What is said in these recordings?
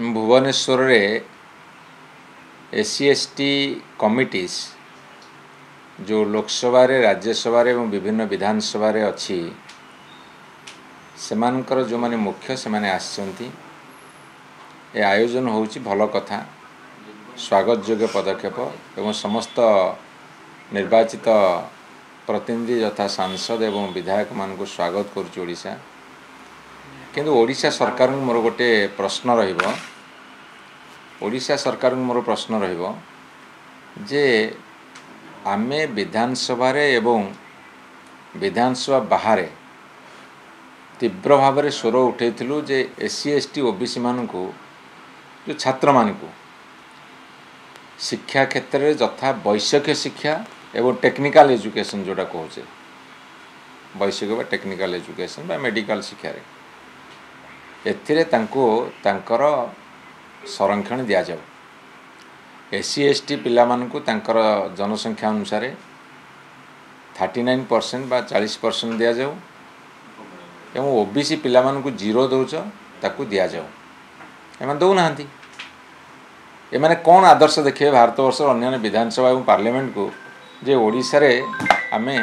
भुवनेश्वर रे SC/ST committees जो लोकसभा रे राज्यसभा रे एवं विभिन्न विधानसभा रे अच्छी सेमानकर जो माने मुख्य से माने आसचंती ए आयोजन होउची भल कथा स्वागत योग्य पदक्षेप एवं समस्त निर्वाचित प्रतिनिधि यथा सांसद एवं विधायक मान को स्वागत करुच्ची ओडिशा किंतु ओडिशा सरकार मोर गोटे प्रश्न रहिबो ओडिशा सरकार मोर प्रश्न रहिबो जे आमे विधानसभा रे एवं विधानसभा बाहर तीव्र भाव में स्वर उठेइथिलु जे SC/ST OBC मान को जो छात्र मान को शिक्षा क्षेत्र में यथा वैषयिक शिक्षा एवं टेक्निकल एजुकेशन जोटा कहूचे वैषयिक बा टेक्निकल एजुकेशन बा मेडिकल शिक्षा रे एथिरे तांको तांकर संरक्षण दिया जाओ SC/ST पिला मान को तांकर जनसंख्या अनुसार 39% बा 40% दिया जाओ एवं OBC पिला मान को 0 दउच ताकू दिया जाओ एमान दउ नाहंती एमाने कौन आदर्श देखिए भारत वर्ष अन्य विधानसभा एवं पार्लियामेंट को जे ओडिशा रे आमे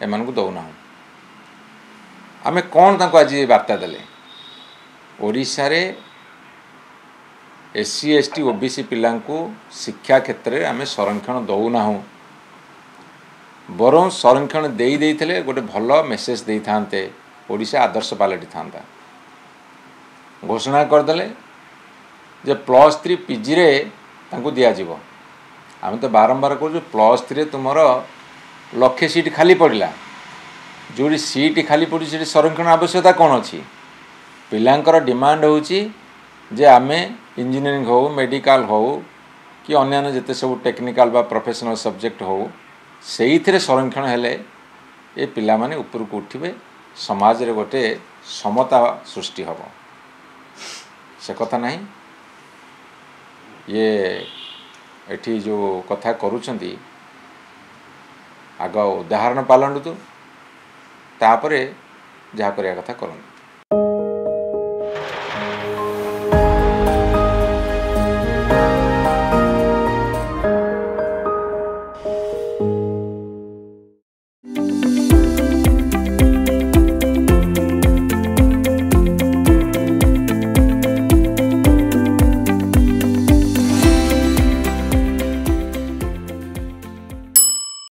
एमान को दउ ना आमे कौन तांको आज वार्ता देले ओडिशा रे SC/ST OBC पिला को शिक्षा क्षेत्र में आमे संरक्षण दउ ना बरं संरक्षण देई देइथिले गोटे भल मेसेज देई थांते ओडिशा आदर्श पालटी थांता घोषणा कर देले जे +3 PG रे तांको दिया जीवो आमे तो बारंबार कहू +3 रे तुमर लक्षे सीट खाली पड़ला जोड़ी सीट खाली पड़ी से संरक्षण आवश्यकता कौन अच्छी पिलांकर डिमांड होची जे आमे इंजीनियरिंग हो मेडिकल हो कि अन्य जिते सब टेक्निकल बा प्रोफेशनल सब्जेक्ट हो से संरक्षण हेले ए पिला माने ऊपर को उठिबे समाज रे गोटे समता सृष्टि हब से कथा नहीं ये एठी जो कथा करूछंती आग उदाहरण पालंडु तो तापरे जहा करिया कथा करंतु।